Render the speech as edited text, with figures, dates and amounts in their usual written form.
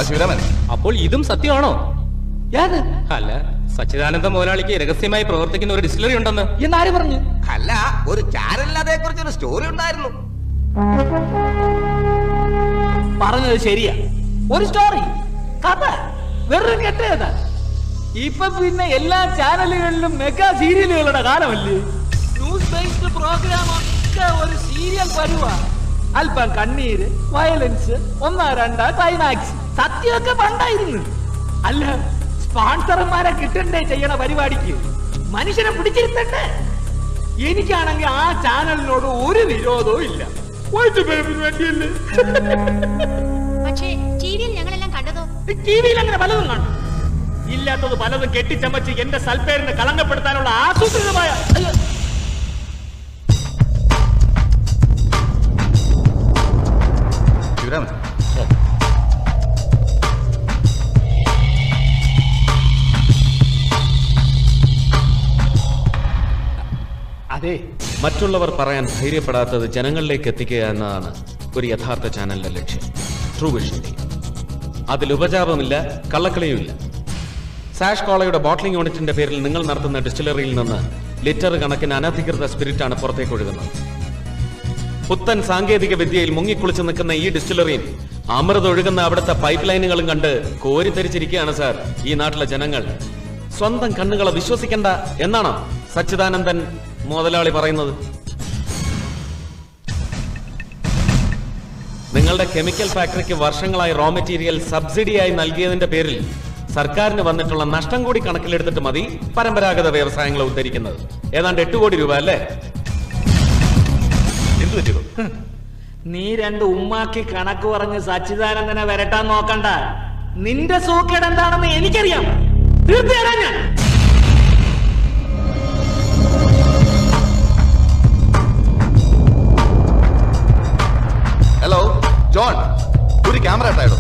ശിവരാമൻ, അപ്പോൾ ഇതും സത്യമാണോ? അല്ല, സച്ചിദാനന്ദ മുതലാളിക്ക് രഹസ്യമായി പ്രവർത്തിക്കുന്ന ഒരു ഡിസ്റ്റിലറി ഉണ്ടെന്ന് എന്നാര് പറഞ്ഞു? അല്ല, ഒരു ചാനലിൽ അതേക്കുറിച്ച് ഒരു സ്റ്റോറി ഉണ്ടായിരുന്നു. പറഞ്ഞത് ശരിയാ. ഒരു സ്റ്റോറി, കഥ വെറും കെട്ടേതാ. ഇപ്പൊ പിന്നെ എല്ലാ ചാനലുകളിലും മെഗാ സീരിയലുകളുടെ കാലമല്ലേ. ന്യൂസ് ബേസ്ഡ് പ്രോഗ്രാം ഒക്കെ ഒരു സീരിയൽ പരുവാ. അല്പം കണ്ണീര്, വയലൻസ്, 1, 2 ക്ലൈമാക്സ്. സത്യമൊക്കെ പണ്ടായിരുന്നു. അല്ല, സ്പോൺസർമാരെ കിട്ടണ്ടേ ചെയ്യണ പരിപാടിക്ക്? മനുഷ്യനെ പിടിച്ചിരുത്തണ്ടേ? എനിക്കാണെങ്കിൽ ആ ചാനലിനോട് ഒരു വിരോധവും ഇല്ല. വേണ്ടിയല്ലേ. പക്ഷേ ടിവിയിൽ ഞങ്ങളെല്ലാം കണ്ടതോ? ടിവിയിൽ അങ്ങനെ പലതും കാണും. ഇല്ലാത്തത് പലതും കെട്ടിച്ചമച്ച് എന്റെ സൽപ്പേരിനെ കളങ്കപ്പെടുത്താനുള്ള ആസൂത്രിതമായ ശിവരാമൻ, അതെ, മറ്റുള്ളവർ പറയാൻ ധൈര്യപ്പെടാത്തത് ജനങ്ങളിലേക്ക് എത്തിക്കുക എന്നതാണ് ഒരു യഥാർത്ഥ ചാനലിന്റെ ലക്ഷ്യം. True vision. അതിൽ ഉപജാപമില്ല, കള്ളക്കളിയുമില്ല. സാഷ് കോളയുടെ ബോട്ട്ലിംഗ് യൂണിറ്റിന്റെ പേരിൽ നിങ്ങൾ നടത്തുന്ന ഡിസ്റ്റിലറിയിൽ നിന്ന് ലിറ്റർ കണക്കിന് അനധികൃത സ്പിരിറ്റാണ് പുറത്തേക്ക് ഒഴുകുന്നത്. പുത്തൻ സാങ്കേതിക വിദ്യയിൽ മുങ്ങിക്കുളിച്ച് നിൽക്കുന്ന ഈ ഡിസ്റ്റിലറിയിൽ അമൃത് ഒഴുകുന്ന അവിടുത്തെ പൈപ്പ് ലൈനുകളും കണ്ട് കോരിത്തരിച്ചിരിക്കുകയാണ് സാർ ഈ നാട്ടിലെ ജനങ്ങൾ. സ്വന്തം കണ്ണുകളെ വിശ്വസിക്കണ്ട എന്നാണോ സച്ചിദാനന്ദൻ മുതലാളി പറയുന്നത്? നിങ്ങളുടെ കെമിക്കൽ ഫാക്ടറിക്ക് വർഷങ്ങളായി റോ മെറ്റീരിയൽ സബ്സിഡിയായി നൽകിയതിന്റെ പേരിൽ സർക്കാരിന് വന്നിട്ടുള്ള നഷ്ടം കൂടി കണക്കിലെടുത്തിട്ട് മതി പരമ്പരാഗത വ്യവസായങ്ങളെ ഉദ്ധരിക്കുന്നത്. ഏതാണ്ട് 8 കോടി രൂപ അല്ലേ? എന്തു പറ്റിയോ? നീ 2 ഉമ്മാക്കി കണക്ക് പറഞ്ഞ് സച്ചിദാനന്ദനെ വരട്ടാൻ നോക്കണ്ട. നിന്റെ സൂക്കേട് എന്താണെന്ന് എനിക്കറിയാം. തീർച്ചയായും ഞാൻ. ഹലോ ജോൺ, ഒരു ക്യാമറ ഇട്ടായോ?